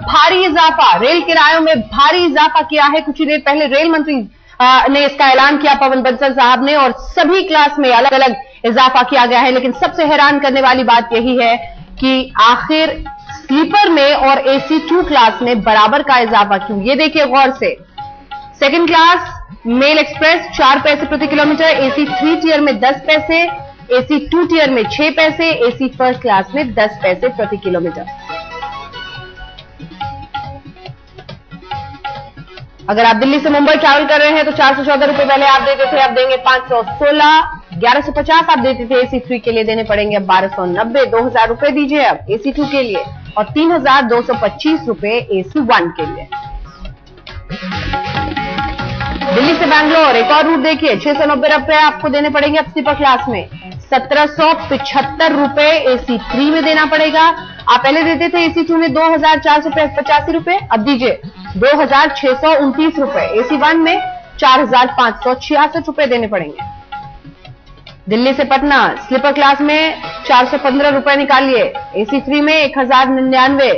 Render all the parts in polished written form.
भारी इजाफा, रेल किरायों में भारी इजाफा किया है। कुछ ही देर पहले रेल मंत्री ने इसका ऐलान किया, पवन बंसल साहब ने, और सभी क्लास में अलग अलग इजाफा किया गया है। लेकिन सबसे हैरान करने वाली बात यही है कि आखिर स्लीपर में और एसी 2 क्लास में बराबर का इजाफा क्यों? ये देखिए गौर से। सेकंड क्लास मेल एक्सप्रेस 4 पैसे प्रति किलोमीटर, एसी 3 टियर में 10 पैसे, एसी 2 टियर में 6 पैसे, एसी फर्स्ट क्लास में 10 पैसे प्रति किलोमीटर। अगर आप दिल्ली से मुंबई ट्रैवल कर रहे हैं तो 414 रुपए पहले आप देते थे, अब देंगे 516। 1150 आप देते थे एसी 3 के लिए, देने पड़ेंगे अब 1290। 2000 रुपए दीजिए अब एसी 2 के लिए, और 3225 रुपए एसी 1 के लिए। दिल्ली से बैंगलोर एक और रूट देखिए, 690 रुपए आपको देने पड़ेंगे अब स्लीपर क्लास में। 1775 रुपए एसी 3 में देना पड़ेगा। आप पहले देते थे एसी 2 में 2485 रुपए, अब दीजिए 2629 रुपए। एसी 1 में 4566 रुपए देने पड़ेंगे। दिल्ली से पटना स्लीपर क्लास में 415 रुपए निकालिए, एसी 3 में 1099,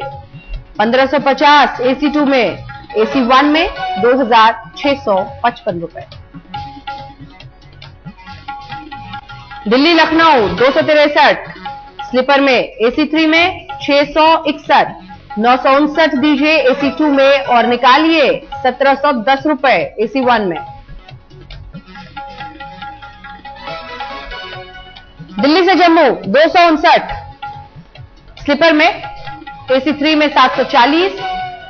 1550 एसी 2 में, एसी 1 में 2655 रुपए। दिल्ली लखनऊ 263 स्लीपर में, एसी 3 में 661, 959 दीजिए एसी 2 में, और निकालिए 1710 रुपए एसी 1 में। दिल्ली से जम्मू 259 स्लीपर में, एसी 3 में 740,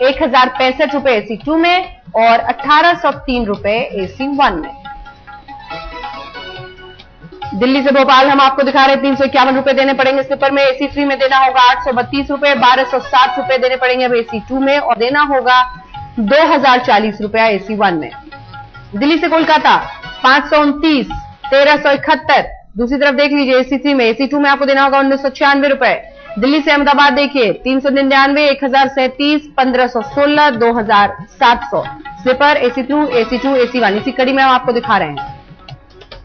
1065 रुपए एसी 2 में, और 1803 रुपए एसी 1 में। दिल्ली से भोपाल हम आपको दिखा रहे हैं, 351 रुपए देने पड़ेंगे स्लीपर में, एसी 3 में देना होगा 832 रुपए, 1260 रुपए देने पड़ेंगे अब एसी 2 में, और देना होगा 2040 रुपया एसी 1 में। दिल्ली से कोलकाता 529, 1371, दूसरी तरफ देख लीजिए एसी 3 में, एसी 2 में आपको देना होगा 1996 रुपए। दिल्ली से अहमदाबाद देखिए 399, 1037, 1516, 2700 स्लीपर, एसी 2, एसी 2, एसी 1, इसी कड़ी में हम आपको दिखा रहे हैं।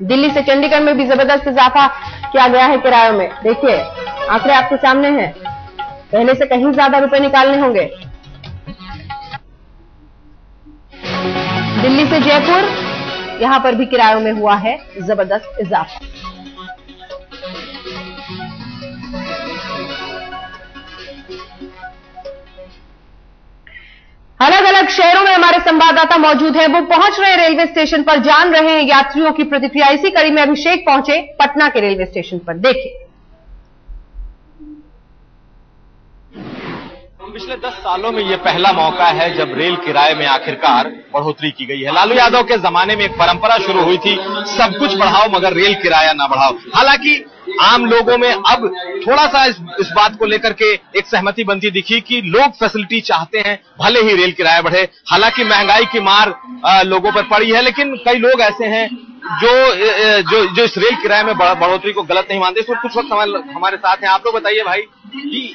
दिल्ली से चंडीगढ़ में भी जबरदस्त इजाफा किया गया है किरायों में। देखिए आंकड़े आपके सामने हैं, पहले से कहीं ज्यादा रुपए निकालने होंगे। दिल्ली से जयपुर, यहां पर भी किरायों में हुआ है जबरदस्त इजाफा। अलग अलग शहरों में हमारे संवाददाता मौजूद हैं, वो पहुंच रहे हैं रेलवे स्टेशन पर, जान रहे हैं यात्रियों की प्रतिक्रिया। इसी कड़ी में अभिषेक पहुंचे पटना के रेलवे स्टेशन पर, देखिए। पिछले 10 सालों में यह पहला मौका है जब रेल किराए में आखिरकार बढ़ोतरी की गई है। लालू यादव के जमाने में एक परंपरा शुरू हुई थी, सब कुछ बढ़ाओ मगर रेल किराया ना बढ़ाओ। हालांकि आम लोगों में अब थोड़ा सा इस बात को लेकर के एक सहमति बनती दिखी कि लोग फैसिलिटी चाहते हैं, भले ही रेल किराया बढ़े। हालांकि महंगाई की मार लोगों पर पड़ी है, लेकिन कई लोग ऐसे हैं जो इस रेल किराए में बढ़ोतरी को गलत नहीं मानते। इस वक्त कुछ वक्त हमारे साथ हैं। आप लोग बताइए भाई कि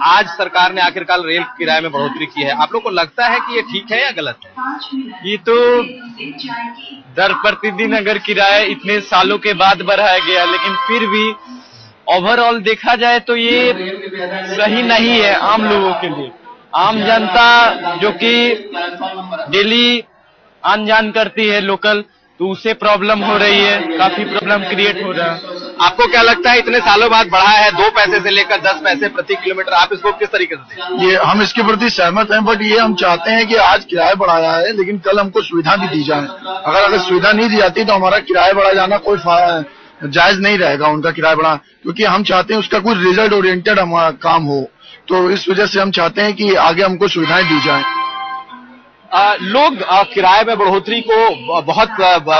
आज सरकार ने आखिरकार रेल किराए में बढ़ोतरी की है, आप लोग को लगता है कि ये ठीक है या गलत है? ये तो दर प्रतिदिन अगर किराया इतने सालों के बाद बढ़ाया गया, लेकिन फिर भी ओवरऑल देखा जाए तो ये सही नहीं है आम लोगों के लिए। आम जनता जो कि डेली आन जान करती है लोकल, तो उसे प्रॉब्लम हो रही है, काफी प्रॉब्लम क्रिएट हो रहा है। आपको क्या लगता है इतने सालों बाद बढ़ा है 2 पैसे से लेकर 10 पैसे प्रति किलोमीटर, आप इसको किस तरीके से देखें? ये हम इसके प्रति सहमत हैं, बट ये हम चाहते हैं कि आज किराया बढ़ाया है, लेकिन कल हमको सुविधा भी दी जाए। अगर सुविधा नहीं दी जाती तो हमारा किराया बढ़ा जाना कोई जायज नहीं रहेगा, उनका किराया बढ़ा, क्योंकि हम चाहते हैं उसका कोई रिजल्ट ओरिएंटेड हमारा काम हो। तो इस वजह से हम चाहते हैं कि आगे हमको सुविधाएं दी जाए। लोग किराए में बढ़ोतरी को बहुत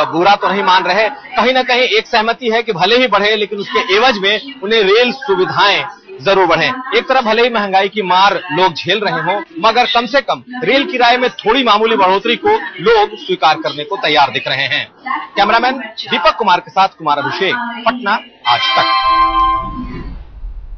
बुरा तो नहीं मान रहे, कहीं ना कहीं एक सहमति है कि भले ही बढ़े लेकिन उसके एवज में उन्हें रेल सुविधाएं जरूर बढ़े। एक तरफ भले ही महंगाई की मार लोग झेल रहे हों, मगर कम से कम रेल किराए में थोड़ी मामूली बढ़ोतरी को लोग स्वीकार करने को तैयार दिख रहे हैं। कैमरामैन दीपक कुमार के साथ कुमार अभिषेक, पटना आज तक।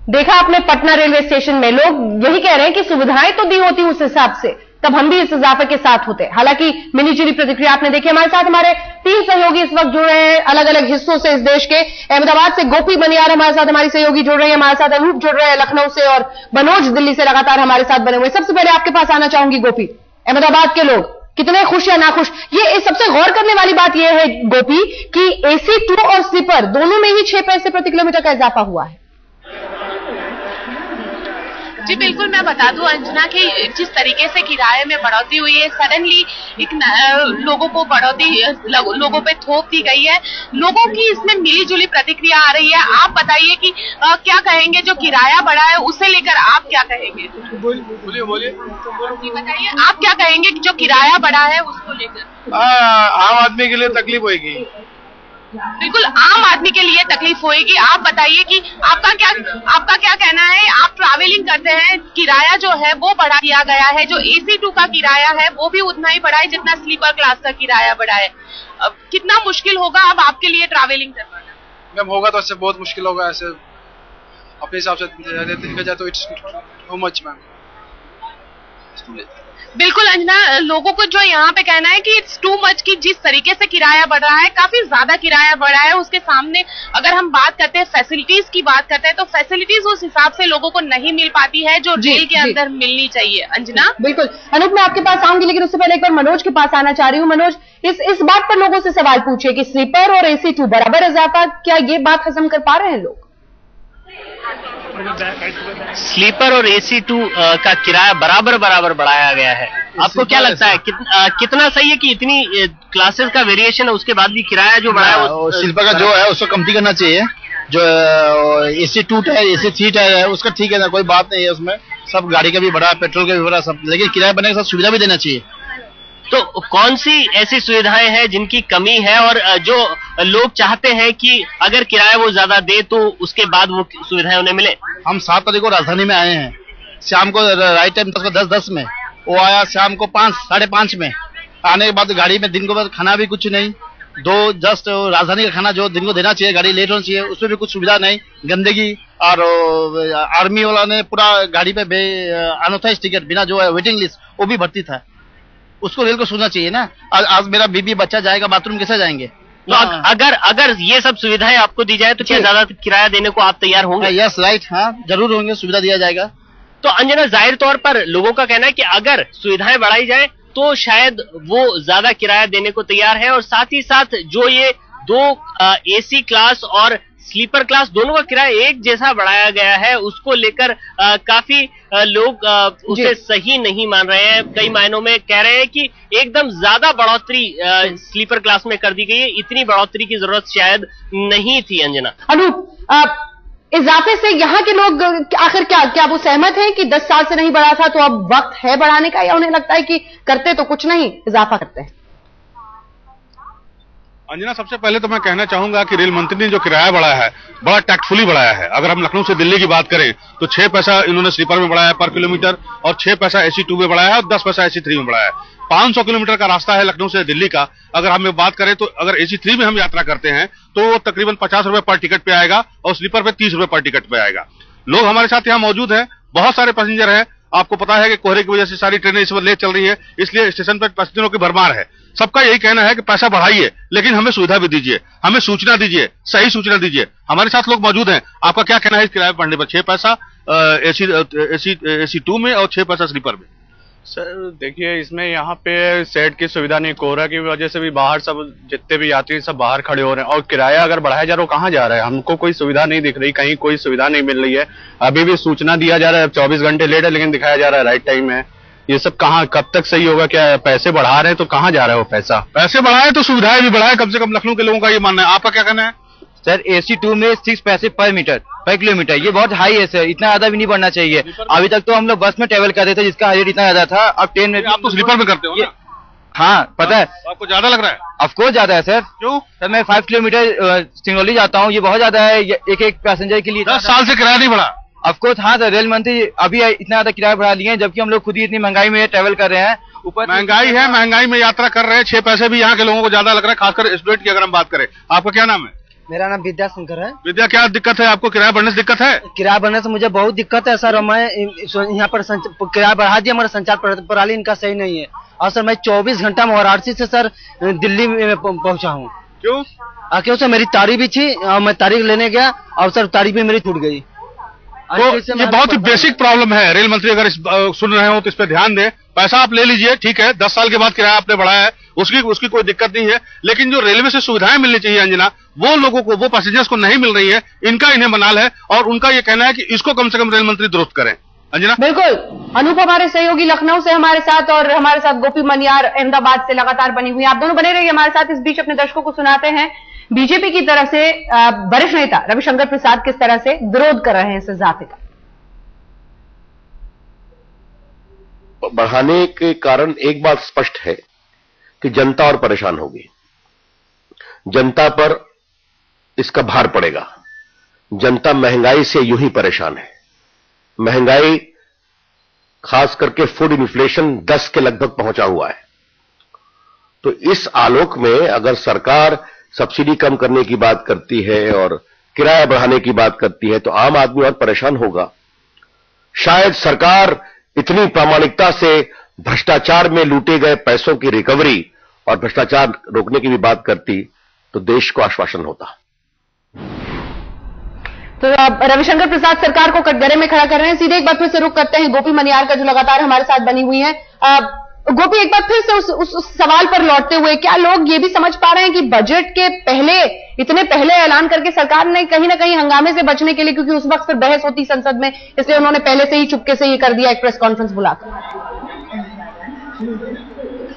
देखा आपने पटना रेलवे स्टेशन में लोग यही कह रहे हैं कि सुविधाएं तो दी होती उस हिसाब से, तब हम भी इस इजाफे के साथ होते। हालांकि मिली जुली प्रतिक्रिया आपने देखी। हमारे साथ हमारे 3 सहयोगी इस वक्त जुड़ रहे हैं अलग अलग हिस्सों से इस देश के। अहमदाबाद से गोपी बनियार हमारे साथ हमारी सहयोगी जुड़ रही है, हमारे साथ अनूप जुड़ रहे हैं लखनऊ से, और मनोज दिल्ली से लगातार हमारे साथ बने हुए। सबसे पहले आपके पास आना चाहूंगी गोपी, अहमदाबाद के लोग कितने खुश या नाखुश? ये सबसे गौर करने वाली बात यह है गोपी कि AC 2 और स्लीपर दोनों में ही 6 पैसे प्रति किलोमीटर का इजाफा हुआ है। जी बिल्कुल, मैं बता दूं अंजना कि जिस तरीके से किराए में बढ़ोतरी हुई है, सडनली लोगों को बढ़ोतरी लोगों पे थोप दी गई है, लोगों की इसमें मिली जुली प्रतिक्रिया आ रही है। आप बताइए कि क्या कहेंगे, जो किराया बढ़ा है उसे लेकर आप क्या कहेंगे? बोलिए बताइए, आप क्या कहेंगे कि जो किराया बढ़ा है उसको लेकर? आम आदमी के लिए तकलीफ होगी। बिल्कुल, आम आदमी के लिए तकलीफ होगी। आप बताइए कि आपका क्या कहना है? आप ट्रैवलिंग करते हैं, किराया जो है वो बढ़ा दिया गया है, जो AC 2 का किराया है वो भी उतना ही बढ़ा है जितना स्लीपर क्लास का किराया बढ़ा है। अब कितना मुश्किल होगा अब आपके लिए ट्रैवलिंग करवाना? मैम होगा तो इससे बहुत मुश्किल होगा, ऐसे अपने हिसाब से देखा जाए तो इट्स टू मच मैम। बिल्कुल अंजना, लोगों को जो यहाँ पे कहना है कि इट्स टू मच, की जिस तरीके से किराया बढ़ रहा है, काफी ज्यादा किराया बढ़ रहा है, उसके सामने अगर हम बात करते हैं फैसिलिटीज की बात करते हैं तो फैसिलिटीज उस हिसाब से लोगों को नहीं मिल पाती है जो रेल के अंदर मिलनी चाहिए। अंजना बिल्कुल, अनूप मैं आपके पास आऊंगी, लेकिन उससे पहले एक बार मनोज के पास आना चाह रही हूँ। मनोज, इस बात पर लोगों से सवाल पूछिए कि स्लीपर और AC 2 बराबर इजाफा, क्या ये बात हजम कर पा रहे हैं लोग? स्लीपर और AC 2 का किराया बराबर बढ़ाया गया है। आपको क्या लगता है कितना सही है कि इतनी क्लासेस का वेरिएशन है उसके बाद भी किराया जो बढ़ा है वो स्लीपर का जो है उसको कमती करना चाहिए। जो AC 2 टायर AC 3 टायर है उसका ठीक है ना, कोई बात नहीं है उसमें, सब गाड़ी का भी बढ़ा, पेट्रोल का भी बढ़ा सब, लेकिन किराया बढ़ने के साथ सुविधा भी देना चाहिए। तो कौन सी ऐसी सुविधाएं हैं जिनकी कमी है और जो लोग चाहते हैं कि अगर किराया वो ज्यादा दे तो उसके बाद वो सुविधाएं उन्हें मिले? हम 7 तारीख को राजधानी में आए हैं, शाम को राइट टाइम 10:10 में, वो आया शाम को 5, 5:30 में। आने के बाद गाड़ी में दिन को बाद खाना भी कुछ नहीं, 2 जस्ट राजधानी का खाना जो दिन को देना चाहिए, गाड़ी लेट होना चाहिए, उसमें भी कुछ सुविधा नहीं, गंदगी। और आर्मी वाला ने पूरा गाड़ी पे अनऑथराइज्ड टिकट बिना जो है वेटिंग लिस्ट वो भी भर्ती था, उसको रेल को सोचना चाहिए ना। आज मेरा बीबी बच्चा जाएगा बाथरूम कैसे जाएंगे? तो अगर ये सब सुविधाएं आपको दी जाए तो क्या ज्यादा किराया देने को आप तैयार होंगे? यस राइट, हाँ जरूर होंगे, सुविधा दिया जाएगा। तो अंजना, जाहिर तौर पर लोगों का कहना है कि अगर सुविधाएं बढ़ाई जाए तो शायद वो ज्यादा किराया देने को तैयार है, और साथ ही साथ जो ये 2 AC क्लास और स्लीपर क्लास दोनों का किराया एक जैसा बढ़ाया गया है उसको लेकर काफी लोग उसे सही नहीं मान रहे हैं। कई मायनों में कह रहे हैं कि एकदम ज्यादा बढ़ोतरी स्लीपर क्लास में कर दी गई है, इतनी बढ़ोतरी की जरूरत शायद नहीं थी। अंजना, अनूप, इजाफे से यहाँ के लोग आखिर क्या वो सहमत हैं कि 10 साल से नहीं बढ़ा था तो अब वक्त है बढ़ाने का, या उन्हें लगता है कि करते तो कुछ नहीं इजाफा करते हैं? अंजना, सबसे पहले तो मैं कहना चाहूंगा कि रेल मंत्री ने जो किराया बढ़ाया है बड़ा टैक्टफुली बढ़ाया है। अगर हम लखनऊ से दिल्ली की बात करें तो 6 पैसा इन्होंने स्लीपर में बढ़ाया है पर किलोमीटर, और 6 पैसा AC 2 में बढ़ाया है और 10 पैसा AC 3 में बढ़ाया है। 500 किलोमीटर का रास्ता है लखनऊ से दिल्ली का। अगर हम बात करें तो अगर AC 3 में हम यात्रा करते हैं तो वो तकरीबन 50 रुपए पर टिकट पे आएगा और स्लीपर पे 30 रुपए पर टिकट पे आएगा। लोग हमारे साथ यहाँ मौजूद हैं, बहुत सारे पैसेंजर हैं। आपको पता है कि कोहरे की वजह से सारी ट्रेनें इस वक्त लेट चल रही है, इसलिए स्टेशन पर पैसेंजरों की भरमार है। सबका यही कहना है कि पैसा बढ़ाइए लेकिन हमें सुविधा भी दीजिए, हमें सूचना दीजिए, सही सूचना दीजिए। हमारे साथ लोग मौजूद हैं, आपका क्या कहना है इस किराए बढ़ने पर? 6 पैसा AC 2 में और 6 पैसा स्लीपर में। सर देखिए, इसमें यहाँ पे सेट की सुविधा नहीं, कोहरा की वजह से भी बाहर सब जितने भी यात्री सब बाहर खड़े हो रहे हैं, और किराया अगर बढ़ाया जा रहा है कहाँ जा रहा है? हमको कोई सुविधा नहीं दिख रही, कहीं कोई सुविधा नहीं मिल रही है। अभी भी सूचना दिया जा रहा है 24 घंटे लेट है, लेकिन दिखाया जा रहा है राइट टाइम है। ये सब कहाँ, कब तक सही होगा? क्या पैसे बढ़ा रहे हैं तो कहाँ जा रहा है वो पैसा? पैसे बढ़ाए तो सुविधाएं भी बढ़ाए, कम से कम लखनऊ के लोगों का ये मानना है। आपका क्या कहना है? सर AC 2 में 6 पैसे पर किलोमीटर, ये बहुत हाई है सर, इतना ज्यादा भी नहीं बढ़ना चाहिए। अभी तक तो हम लोग बस में ट्रेवल कर रहे थे जिसका रेट इतना ज्यादा था, अब ट्रेन में। आप तो स्लीपर में करते हो ना? हाँ पता है। आपको ज्यादा लग रहा है? ऑफकोर्स ज्यादा है सर। क्यों? सर मैं 5 किलोमीटर सिंगरौली जाता हूँ, ये बहुत ज्यादा है एक पैसेंजर के लिए। 10 साल से किराया नहीं बढ़ा? ऑफकोर्स हाँ सर, रेल मंत्री अभी इतना ज्यादा किराया बढ़ा लिए हैं, जबकि हम लोग खुद ही इतनी महंगाई में ट्रेवल कर रहे हैं। ऊपर महंगाई है, महंगाई में यात्रा कर रहे हैं, 6 पैसे भी यहाँ के लोगों को ज्यादा लग रहा है, खासकर स्टूडेंट की अगर हम बात करें। आपका क्या नाम है? मेरा नाम विद्या शंकर है। विद्या, क्या दिक्कत है आपको? किराया बढ़ने से दिक्कत है? किराया बढ़ने से मुझे बहुत दिक्कत है सर। मैं यहाँ पर किराया बढ़ा दिया, हमारा संचार प्रणाली इनका सही नहीं है। और सर मैं 24 घंटा में वाराणसी से सर दिल्ली में पहुंचा हूँ। क्यों? क्यों सर, मेरी तारीख भी थी और मैं तारीख लेने गया और सर तारीख भी मेरी छूट गई। तो ये बहुत ही बेसिक प्रॉब्लम है। रेल मंत्री अगर सुन रहे हो तो इस पे ध्यान दें। पैसा आप ले लीजिए, ठीक है, 10 साल के बाद किराया आपने बढ़ाया है, उसकी कोई दिक्कत नहीं है, लेकिन जो रेलवे से सुविधाएं मिलनी चाहिए अंजना, वो लोगों को, वो पैसेंजर्स को नहीं मिल रही है। इनका इन्हें मनाल है और उनका ये कहना है कि इसको कम से कम रेल मंत्री दुरुस्त करें। अंजना? बिल्कुल, अनूप हमारे सहयोगी लखनऊ से हमारे साथ और हमारे साथ गोपी मनियार अहमदाबाद से लगातार बनी हुई। आप दोनों बने रहिए हमारे साथ। इस बीच अपने दर्शकों को सुनाते हैं बीजेपी की तरफ से वरिष्ठ नेता रविशंकर प्रसाद किस तरह से विरोध कर रहे हैं इस इजाफे का। बढ़ाने के कारण एक बात स्पष्ट है कि जनता और परेशान होगी, जनता पर इसका भार पड़ेगा। जनता महंगाई से यूं ही परेशान है। महंगाई खास करके फूड इन्फ्लेशन 10 के लगभग पहुंचा हुआ है। तो इस आलोक में अगर सरकार सब्सिडी कम करने की बात करती है और किराया बढ़ाने की बात करती है तो आम आदमी और परेशान होगा। शायद सरकार इतनी प्रामाणिकता से भ्रष्टाचार में लूटे गए पैसों की रिकवरी और भ्रष्टाचार रोकने की भी बात करती तो देश को आश्वासन होता। तो रविशंकर प्रसाद सरकार को कटघरे में खड़ा कर रहे हैं। सीधे एक बार फिर से रुख करते हैं गोपी मनियार का, जो लगातार हमारे साथ बनी हुई है। गोपी, एक बार फिर से उस सवाल पर लौटते हुए, क्या लोग ये भी समझ पा रहे हैं कि बजट के इतने पहले ऐलान करके सरकार ने कहीं ना कहीं हंगामे से बचने के लिए, क्योंकि उस वक्त फिर बहस होती संसद में, इसलिए उन्होंने पहले से ही चुपके से ये कर दिया, एक प्रेस कॉन्फ्रेंस बुलाकर।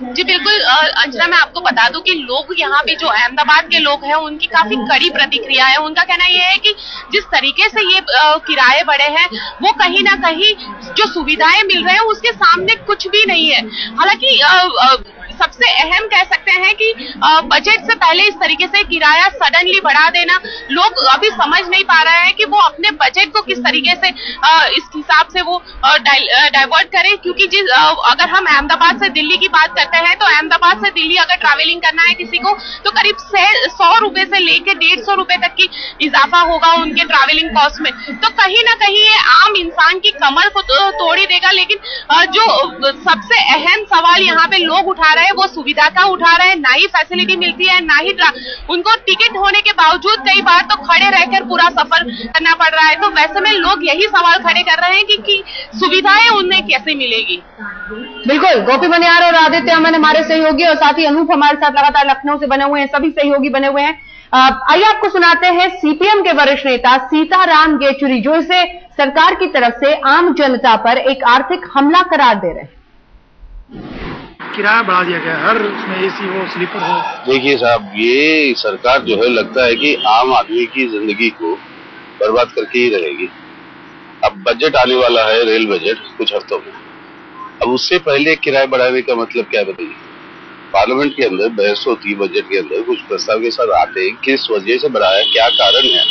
जी बिल्कुल अंजना, मैं आपको बता दूं कि लोग यहाँ पे जो अहमदाबाद के लोग हैं उनकी काफी कड़ी प्रतिक्रिया है। उनका कहना यह है कि जिस तरीके से ये किराए बढ़े हैं वो कहीं ना कहीं जो सुविधाएं मिल रहे हैं उसके सामने कुछ भी नहीं है। हालांकि सबसे अहम कह सकते हैं कि बजट से पहले इस तरीके से किराया सडनली बढ़ा देना, लोग अभी समझ नहीं पा रहे हैं कि वो अपने बजट को किस तरीके से इस हिसाब से वो डाइवर्ट करें। क्योंकि अगर हम अहमदाबाद से दिल्ली की बात करते हैं तो अहमदाबाद से दिल्ली अगर ट्रैवलिंग करना है किसी को तो करीब 100 रुपए से लेकर 150 रुपए तक की इजाफा होगा उनके ट्रैवलिंग कॉस्ट में। तो कहीं ना कहीं ये आम इंसान की कमर को तोड़ ही देगा। लेकिन जो सबसे अहम सवाल यहाँ पे लोग उठा रहे हैं वो सुविधा का उठा रहे हैं। ना ही फैसिलिटी मिलती है, ना ही उनको टिकट होने के बावजूद कई बार तो खड़े रहकर पूरा सफर करना पड़ रहा है। तो वैसे में लोग यही सवाल खड़े कर रहे हैं कि सुविधाएं उन्हें कैसे मिलेगी। बिल्कुल, गोपी मनियार और आदित्य अमन हमारे सहयोगी और साथ ही अनूप हमारे साथ लगातार लखनऊ से बने हुए हैं, सभी सहयोगी बने हुए हैं। आइए आपको सुनाते हैं सीपीएम के वरिष्ठ नेता सीताराम येचुरी, जो इसे सरकार की तरफ से आम जनता पर एक आर्थिक हमला करार दे रहे हैं। किराया बढ़ा दिया गया, हर उसमें एसी हो, स्लीपर हो। देखिए साहब, ये सरकार जो है लगता है कि आम आदमी की जिंदगी को बर्बाद करके ही रहेगी। अब बजट आने वाला है, रेल बजट कुछ हफ्तों में। अब उससे पहले किराया बढ़ाने का मतलब क्या बताइए? पार्लियामेंट के अंदर बहस होती है, बजट के अंदर कुछ प्रस्ताव के साथ आते हैं, किस वजह से बढ़ाया, क्या कारण है,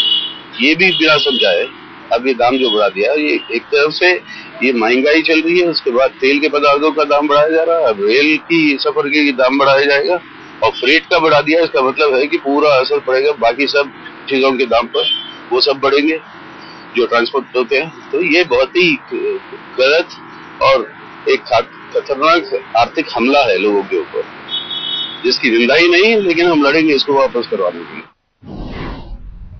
ये भी बिना समझाए अब ये दाम जो बढ़ा दिया, ये एक तरफ से ये महंगाई चल रही है, उसके बाद तेल के पदार्थों का दाम बढ़ाया जा रहा है, अब रेल की सफर के दाम बढ़ाया जाएगा और फ्रेट का बढ़ा दिया। इसका मतलब है कि पूरा असर पड़ेगा बाकी सब चीजों के दाम पर, वो सब बढ़ेंगे जो ट्रांसपोर्ट होते हैं। तो ये बहुत ही गलत और एक खतरनाक आर्थिक हमला है लोगों के ऊपर, जिसकी निंदा ही नहीं, लेकिन हम लड़ेंगे इसको वापस करवाने के लिए।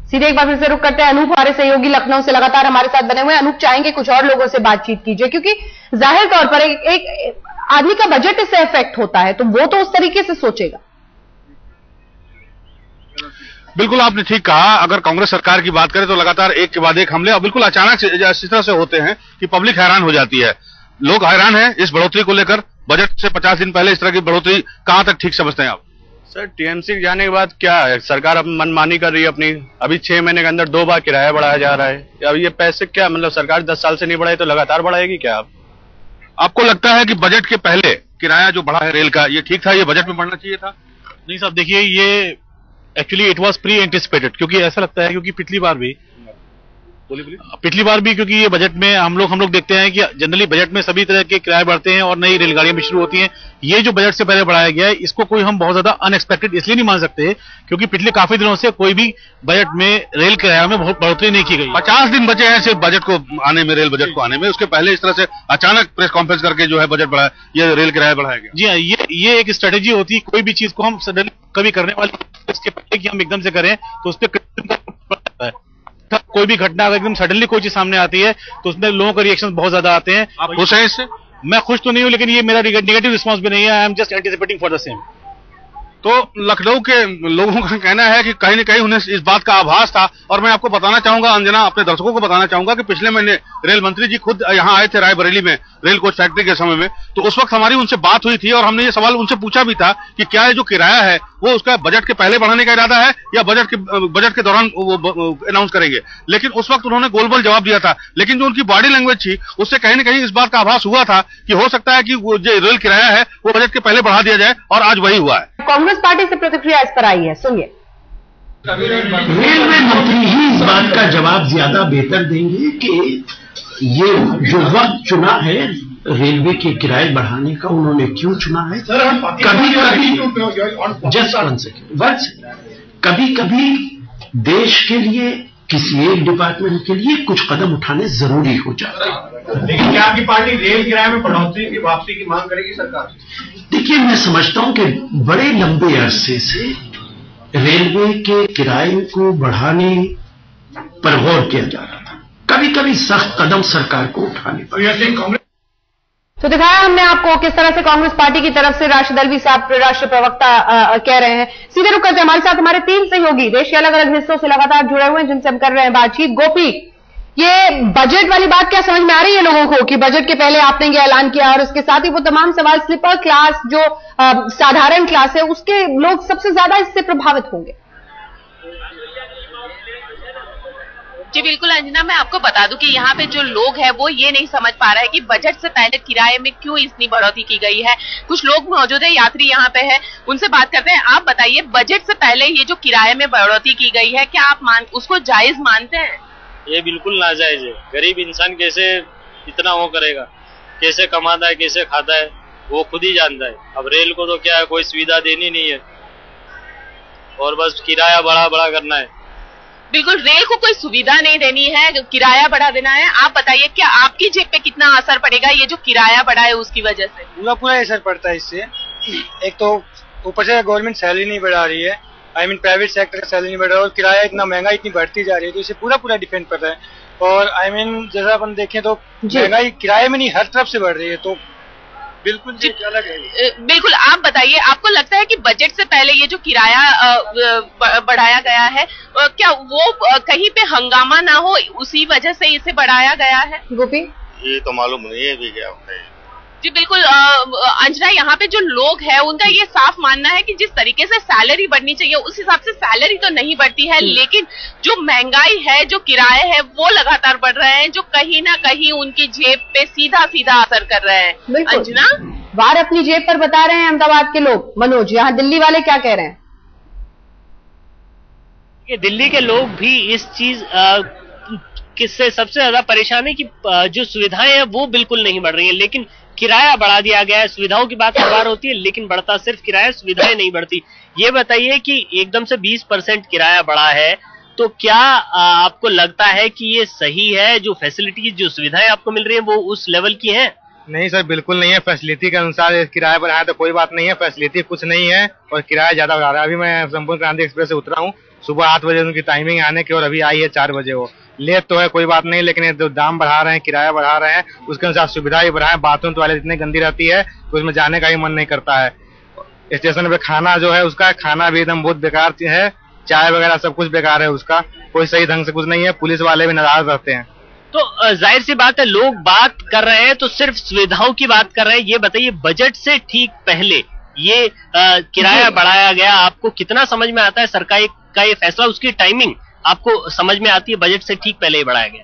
सीधे एक बार फिर से रुक करते हैं अनूप हमारे सहयोगी लखनऊ से लगातार हमारे साथ बने हुए हैं। अनूप, चाहेंगे कुछ और लोगों से बातचीत कीजिए, क्योंकि जाहिर तौर पर एक आदमी का बजट इससे इफेक्ट होता है तो वो तो उस तरीके से सोचेगा। बिल्कुल आपने ठीक कहा। अगर कांग्रेस सरकार की बात करें तो लगातार एक के बाद एक हमले और बिल्कुल अचानक से इस तरह से होते हैं कि पब्लिक हैरान हो जाती है। लोग हैरान हैं इस बढ़ोतरी को लेकर। बजट से 50 दिन पहले इस तरह की बढ़ोतरी कहां तक ठीक समझते हैं आप? सर, टीएमसी जाने के बाद क्या है, सरकार अब मनमानी कर रही है अपनी। अभी 6 महीने के अंदर 2 बार किराया बढ़ाया जा रहा है। अब ये पैसे क्या, मतलब सरकार 10 साल से नहीं बढ़ाई तो लगातार बढ़ाएगी क्या? आपको लगता है कि बजट के पहले किराया जो बढ़ा है रेल का, ये ठीक था, ये बजट में बढ़ना चाहिए था? नहीं साहब, देखिए ये actually it was pre anticipated, क्योंकि ऐसा लगता है क्योंकि पिछली बार भी पिछली बार भी, क्योंकि ये बजट में हम लोग देखते हैं कि जनरली बजट में सभी तरह के किराए बढ़ते हैं और नई रेलगाड़ियां भी शुरू होती हैं। ये जो बजट से पहले बढ़ाया गया है, इसको कोई हम बहुत ज्यादा अनएक्सपेक्टेड इसलिए नहीं मान सकते क्योंकि पिछले काफी दिनों से कोई भी बजट में रेल किराया में बहुत बढ़ोतरी नहीं की गई। 50 दिन बचे हैं सिर्फ बजट को आने में, रेल बजट को आने में। उसके पहले इस तरह से अचानक प्रेस कॉन्फ्रेंस करके जो है बजट बढ़ाया, ये रेल किराया बढ़ाया गया। जी हाँ, ये एक स्ट्रेटेजी होती है। कोई भी चीज को हम सडनली कभी करने वाली, इसके पहले कि हम एकदम से करें तो उस पर कोई भी घटना अगर एकदम सडनली कोई चीज सामने आती है तो उसमें लोगों का रिएक्शन बहुत ज्यादा आते हैं। आप खुश हैं इससे? मैं खुश तो नहीं हूं, लेकिन ये मेरा नेगेटिव रिस्पांस भी नहीं है। I am just anticipating for the same. तो लखनऊ के लोगों का कहना है कि कहीं न कहीं उन्हें इस बात का आभास था। और मैं आपको बताना चाहूंगा, अंजना, अपने दर्शकों को बताना चाहूंगा कि पिछले महीने रेल मंत्री जी खुद यहाँ आए थे रायबरेली में रेल कोच फैक्ट्री के समय में। तो उस वक्त हमारी उनसे बात हुई थी और हमने ये सवाल उनसे पूछा भी था कि क्या ये जो किराया है वो उसका बजट के पहले बढ़ाने का इरादा है या बजट के दौरान वो अनाउंस करेंगे। लेकिन उस वक्त उन्होंने गोल जवाब दिया था। लेकिन जो उनकी बॉडी लैंग्वेज थी उससे कहीं न कहीं इस बात का आभास हुआ था कि हो सकता है कि वो जो रेल किराया है वो बजट के पहले बढ़ा दिया जाए, और आज वही हुआ है। कांग्रेस पार्टी से प्रतिक्रिया इस पर आई है, सुनिए। रेलवे मंत्री ही इस बात का जवाब ज्यादा बेहतर देंगे कि ये जो वक्त चुना है रेलवे के किराए बढ़ाने का, उन्होंने क्यों चुना है। कभी कभी देश के लिए, किसी एक डिपार्टमेंट के लिए कुछ कदम उठाने जरूरी हो जाते हैं। लेकिन क्या आपकी पार्टी रेल किराए में बढ़ोतरी की वापसी की मांग करेगी सरकार? देखिए, मैं समझता हूं कि बड़े लंबे अरसे से रेलवे के किराए को बढ़ाने पर गौर किया जा रहा था। कभी कभी सख्त कदम सरकार को उठाने पड़े। तो दिखाया हमने आपको किस तरह से कांग्रेस पार्टी की तरफ से राष्ट्रीय दल भी साहब राष्ट्रीय प्रवक्ता कह रहे हैं। सीधे रुक करते हमारे साथ हमारे 3 सहयोगी देश के अलग अलग हिस्सों से लगातार जुड़े हुए हैं, जिनसे हम कर रहे हैं बातचीत। गोपी, ये बजट वाली बात क्या समझ में आ रही है लोगों को कि बजट के पहले आपने ये ऐलान किया, और इसके साथ ही वो तमाम सवाल स्लीपर क्लास जो साधारण क्लास है उसके लोग सबसे ज्यादा इससे प्रभावित होंगे? जी बिल्कुल अंजना, मैं आपको बता दूं कि यहाँ पे जो लोग हैं वो ये नहीं समझ पा रहे हैं कि बजट से पहले किराए में क्यों इतनी बढ़ोतरी की गई है। कुछ लोग मौजूद है, यात्री यहाँ पे है, उनसे बात करते हैं। आप बताइए, बजट से पहले ये जो किराए में बढ़ोतरी की गई है, क्या आप उसको जायज मानते हैं? ये बिल्कुल नाजायज है। गरीब इंसान कैसे इतना वो करेगा, कैसे कमाता है, कैसे खाता है, वो खुद ही जानता है। अब रेल को तो क्या है, कोई सुविधा देनी नहीं है और बस किराया बढ़ा करना है। बिल्कुल, रेल को कोई सुविधा नहीं देनी है, किराया बढ़ा देना है। आप बताइए, क्या आपकी जेब पे कितना असर पड़ेगा ये जो किराया बढ़ा है उसकी वजह से? पूरा असर पड़ता है इससे। एक तो ऊपर से गवर्नमेंट सैलरी नहीं बढ़ा रही है, प्राइवेट सेक्टर का सैलरी नहीं बढ़ रहा है, और किराया इतना महंगा इतनी बढ़ती जा रही है, तो इससे पूरा डिपेंड कर रहा है। और जैसा अपन देखें तो महंगाई किराए में नहीं हर तरफ से बढ़ रही है, तो बिल्कुल जी अलग है। बिल्कुल, आप बताइए, आपको लगता है कि बजट से पहले ये जो किराया बढ़ाया गया है, क्या वो कहीं पे हंगामा ना हो उसी वजह से इसे बढ़ाया गया है? गोपी, ये तो मालूम नहीं है भी क्या होता है। जी बिल्कुल अंजना, यहाँ पे जो लोग हैं उनका ये साफ मानना है कि जिस तरीके से सैलरी बढ़नी चाहिए उस हिसाब से सैलरी तो नहीं बढ़ती है, लेकिन जो महंगाई है, जो किराए है, वो लगातार बढ़ रहे हैं, जो कहीं ना कहीं उनकी जेब पे सीधा असर कर रहे हैं। अंजना, वार अपनी जेब पर बता रहे हैं अहमदाबाद के लोग। मनोज, यहाँ दिल्ली वाले क्या कह रहे हैं? दिल्ली के लोग भी इस चीज किससे सबसे ज्यादा परेशान है कि जो सुविधाएं हैं वो बिल्कुल नहीं बढ़ रही है, लेकिन किराया बढ़ा दिया गया है। सुविधाओं की बात हर बार होती है, लेकिन बढ़ता सिर्फ किराया, सुविधाएं नहीं बढ़ती। ये बताइए कि एकदम से 20% किराया बढ़ा है, तो क्या आपको लगता है कि ये सही है? जो फैसिलिटीज, जो सुविधाएं आपको मिल रही है वो उस लेवल की है? नहीं सर, बिल्कुल नहीं है। फैसिलिटी के अनुसार किराया बढ़ाया तो कोई बात नहीं है, फैसिलिटी कुछ नहीं है और किराया ज्यादा बढ़ा रहा है। अभी मैं संपूर्ण क्रांति एक्सप्रेस से उतरा हूँ, सुबह 8 बजे उनकी टाइमिंग आने की, और अभी आई है 4 बजे। वो लेट तो है, कोई बात नहीं, लेकिन ये जो दाम बढ़ा रहे हैं, किराया बढ़ा रहे हैं, उसके अनुसार सुविधा भी बढ़ाए। बाथरूम टॉयलेट इतनी गंदी रहती है तो उसमें जाने का ही मन नहीं करता है। स्टेशन पे खाना जो है, उसका खाना भी एकदम बहुत बेकार है, चाय वगैरह सब कुछ बेकार है, उसका कोई सही ढंग से कुछ नहीं है। पुलिस वाले भी नाराज रहते हैं। तो जाहिर सी बात है, लोग बात कर रहे हैं तो सिर्फ सुविधाओं की बात कर रहे हैं। ये बताइए, बजट से ठीक पहले ये किराया बढ़ाया गया, आपको कितना समझ में आता है सरकार का ये फैसला? उसकी टाइमिंग आपको समझ में आती है? बजट से ठीक पहले ही बढ़ाया गया।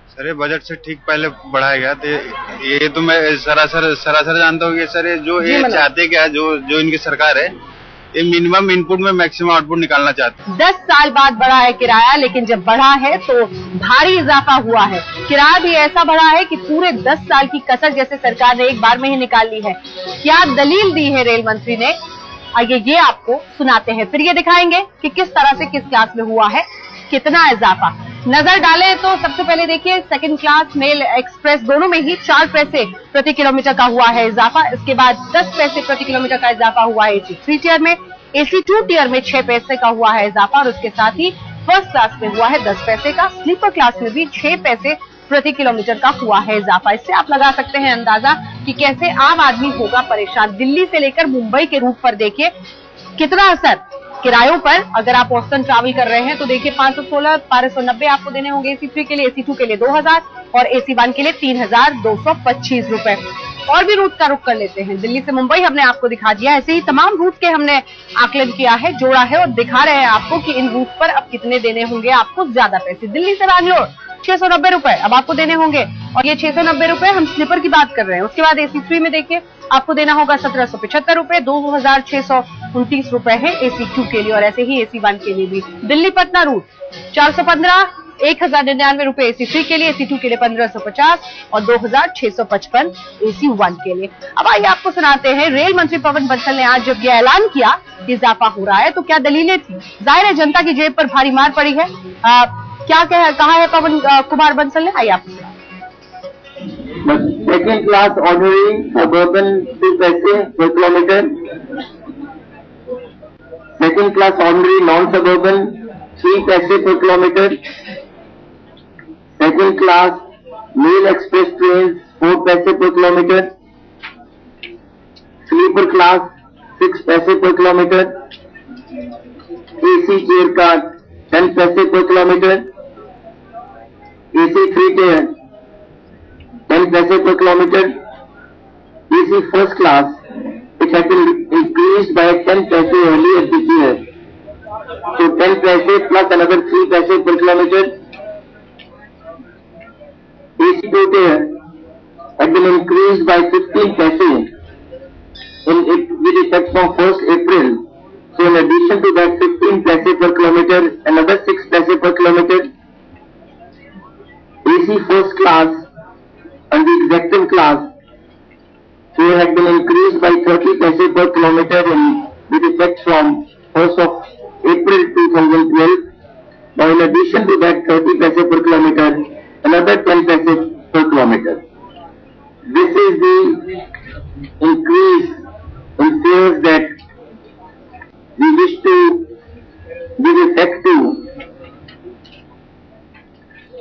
सर, ये बजट से ठीक पहले बढ़ाया गया तो ये तो मैं सरासर जानता हूँ कि सर जो ये चाहते क्या, जो इनकी सरकार है मिनिमम इनपुट में मैक्सिमम आउटपुट निकालना चाहते हैं। 10 साल बाद बढ़ा है किराया, लेकिन जब बढ़ा है तो भारी इजाफा हुआ है। किराया भी ऐसा बढ़ा है कि पूरे 10 साल की कसर जैसे सरकार ने एक बार में ही निकाल ली है। क्या दलील दी है रेल मंत्री ने, आइए ये आपको सुनाते हैं, फिर ये दिखाएंगे कि किस तरह से किस क्लास में हुआ है कितना इजाफा। नजर डालें तो सबसे पहले देखिए सेकंड क्लास, मेल, एक्सप्रेस दोनों में ही 4 पैसे प्रति किलोमीटर का हुआ है इजाफा। इसके बाद 10 पैसे प्रति किलोमीटर का इजाफा हुआ है AC 3 टियर में, AC 2 टियर में 6 पैसे का हुआ है इजाफा और उसके साथ ही फर्स्ट क्लास में हुआ है 10 पैसे का। स्लीपर क्लास में भी 6 पैसे प्रति किलोमीटर का हुआ है इजाफा। इससे आप लगा सकते हैं अंदाजा कि कैसे आम आदमी होगा परेशान। दिल्ली से लेकर मुंबई के रूट पर देखिए कितना असर किरायों पर। अगर आप औसतन ट्रैवल कर रहे हैं तो देखिए 516, 1290 आपको देने होंगे AC 3 के लिए, AC 2 के लिए 2000 और AC 1 के लिए 3225 रुपए। और भी रूट का रुख कर लेते हैं। दिल्ली से मुंबई हमने आपको दिखा दिया, ऐसे ही तमाम रूट के हमने आकलन किया है, जोड़ा है और दिखा रहे हैं आपको कि इन रूट पर अब कितने देने होंगे आपको ज्यादा पैसे। दिल्ली से बैंगलोर 690 रुपए अब आपको देने होंगे और ये 690 रुपए हम स्लीपर की बात कर रहे हैं। उसके बाद AC 3 में देखिए आपको देना होगा 1775 रुपए, 2629 रुपए है AC 2 के लिए और ऐसे ही AC 1 के लिए भी। दिल्ली पटना रूट 415, 1099 रुपए AC 3 के लिए, AC 2 के लिए 1550 और 2655 AC 1 के लिए। अब आइए आपको सुनाते हैं रेल मंत्री पवन बंसल ने आज जब यह ऐलान किया इजाफा हो रहा है तो क्या दलीलें थी। जाहिर है जनता की जेब पर भारी मार पड़ी है। क्या कहा है पवन कुमार बंसल ने, आइए आपको। सेकेंड क्लास ऑर्डिनरी सबर्बन 2 पैसे per kilometre, second class ordinary non suburban 3 पैसे per kilometre, second class mail express train 4 पैसे per किलोमीटर, स्लीपर क्लास 6 पैसे per किलोमीटर, AC चेयर का 10 पैसे per किलोमीटर, AC 3 टियर 10 पैसे per kilometer, AC first class, it has been increased by 10 paise earlier this year. So 10 paise plus another 3 paise per kilometer. AC 2 tier has been increased by 15 paise with effect from 1st April. So in addition to that 15 paise per kilometer, another 6 paise per kilometer. AC first class and the executive class, they have been increased by 30 paise per kilometer with effect from 1st of April 2012. Now in addition to that 30 paise per kilometer, another 10 paise per kilometer. This is the increase in fares that we wish to give effect to,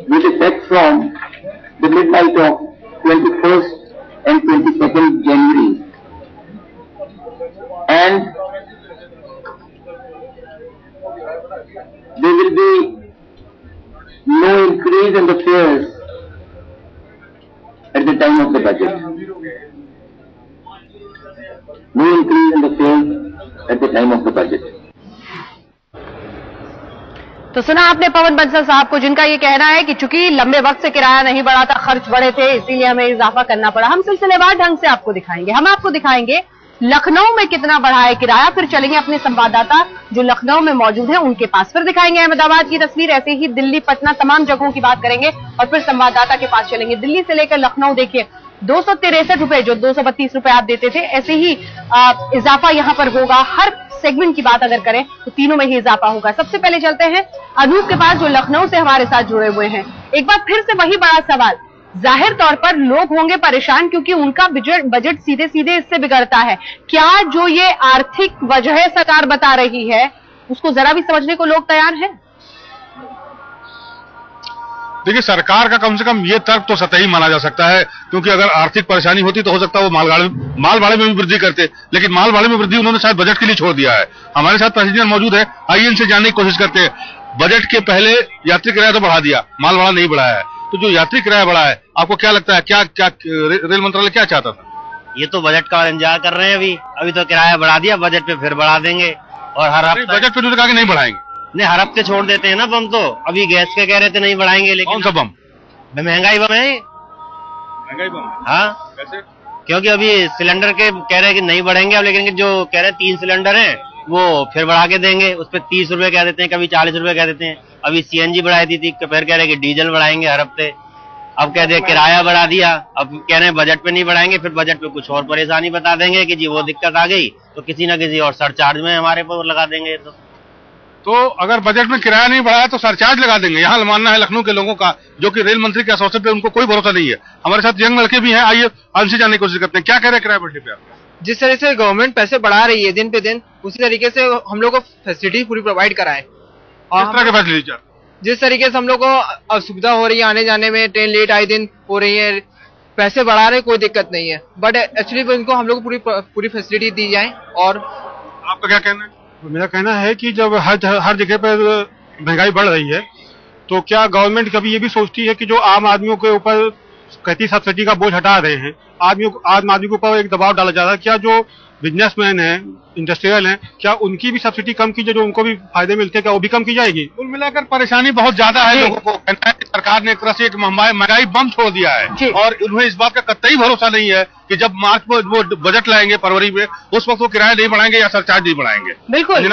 with effect from the midnight of 21st and 22nd January. And there will be no increase in the fares at the time of the budget. No increase in the fares at the time of the budget. तो सुना आपने पवन बंसल साहब को, जिनका ये कहना है कि चूंकि लंबे वक्त से किराया नहीं बढ़ा था, खर्च बढ़े थे, इसीलिए हमें इजाफा करना पड़ा। हम सिलसिलेवार ढंग से आपको दिखाएंगे। हम आपको दिखाएंगे लखनऊ में कितना बढ़ा है किराया, फिर चलेंगे अपने संवाददाता जो लखनऊ में मौजूद हैं उनके पास, फिर दिखाएंगे अहमदाबाद की तस्वीर, ऐसे ही दिल्ली, पटना, तमाम जगहों की बात करेंगे और फिर संवाददाता के पास चलेंगे। दिल्ली से लेकर लखनऊ देखिए 263 रुपए, जो 232 रुपए आप देते थे, ऐसे ही इजाफा यहां पर होगा। हर सेगमेंट की बात अगर करें तो तीनों में ही इजाफा होगा। सबसे पहले चलते हैं अनूप के पास जो लखनऊ से हमारे साथ जुड़े हुए हैं। एक बार फिर से वही बड़ा सवाल, जाहिर तौर पर लोग होंगे परेशान क्योंकि उनका बजट सीधे सीधे इससे बिगड़ता है। क्या जो ये आर्थिक वजह सरकार बता रही है उसको जरा भी समझने को लोग तैयार हैं? देखिए, सरकार का कम से कम ये तर्क तो सतही माना जा सकता है, क्योंकि अगर आर्थिक परेशानी होती तो हो सकता है वो माल भाड़े में भी वृद्धि करते, लेकिन माल भाड़े में वृद्धि उन्होंने शायद बजट के लिए छोड़ दिया है। हमारे साथ पैसेंजर मौजूद है, आइए इनसे जानने की कोशिश करते हैं। बजट के पहले यात्री किराया तो बढ़ा दिया, माल भाड़ा नहीं बढ़ाया है, तो जो यात्री किराया बढ़ा है आपको क्या लगता है, क्या रेल मंत्रालय क्या चाहता था? ये तो बजट का इंतजार कर रहे हैं। अभी तो किराया बढ़ा दिया, बजट पे फिर बढ़ा देंगे और हर हफ्ते बजट पे उन्होंने कहा कि नहीं बढ़ाएंगे। नहीं, हर हफ्ते छोड़ देते हैं ना बम। तो अभी गैस के कह रहे थे नहीं बढ़ाएंगे, लेकिन कौन सा बम? महंगाई बम है। महंगाई बम? हाँ, कैसे? क्योंकि अभी सिलेंडर के कह रहे हैं कि नहीं बढ़ेंगे अब, लेकिन जो कह रहे हैं 3 सिलेंडर हैं वो फिर बढ़ा के देंगे। उस पर 30 रुपए कह देते हैं, कभी 40 रुपए कह देते हैं। अभी CNG बढ़ाई दी थी, फिर कह रहे कि डीजल बढ़ाएंगे हर हफ्ते। अब कह रहे किराया बढ़ा दिया, अब कह रहे हैं बजट पे नहीं बढ़ाएंगे, फिर बजट पे कुछ और परेशानी बता देंगे कि जी वो दिक्कत आ गई तो किसी ना किसी और सरचार्ज में हमारे पर लगा देंगे। तो अगर बजट में किराया नहीं बढ़ाया तो सरचार्ज लगा देंगे। यहाँ मानना है लखनऊ के लोगों का, जो कि रेल मंत्री के आश्वासन पे उनको कोई भरोसा नहीं है। हमारे साथ यंग लड़के भी हैं, आइए उनसे जानने की कोशिश करते हैं। क्या कह रहे हैं किराया बढ़ने पे आप? जिस तरह से गवर्नमेंट पैसे बढ़ा रही है दिन पे दिन, उसी तरीके से हम लोग को फैसिलिटी पूरी प्रोवाइड कराए। किस तरह के फैसिलिटी? जिस तरीके से हम लोग को असुविधा हो रही है आने जाने में, ट्रेन लेट आए दिन हो रही है, पैसे बढ़ा रहे कोई दिक्कत नहीं है, बट एक्चुअली इनको हम लोग को पूरी फैसिलिटी दी जाए। और आपका क्या कहना है? मेरा कहना है कि जब हर जगह पर महंगाई बढ़ रही है तो क्या गवर्नमेंट कभी ये भी सोचती है कि जो आम आदमियों के ऊपर कहती सब्सिडी का बोझ हटा रहे हैं, आम आदमी के ऊपर एक दबाव डाला जा रहा है, क्या जो बिजनेसमैन है, इंडस्ट्रियल हैं, क्या उनकी भी सब्सिडी कम की जो उनको भी फायदे मिलते हैं, क्या वो भी कम की जाएगी? कुल मिलाकर परेशानी बहुत ज्यादा है लोगों को। कहना है कि सरकार ने एक तरह से एक महंगाई बम छोड़ दिया है और उन्हें इस बात का कतई भरोसा नहीं है कि जब मार्च में वो बजट लाएंगे फरवरी में, उस वक्त वो किराया नहीं बढ़ाएंगे या सरचार्ज नहीं बढ़ाएंगे। बिल्कुल,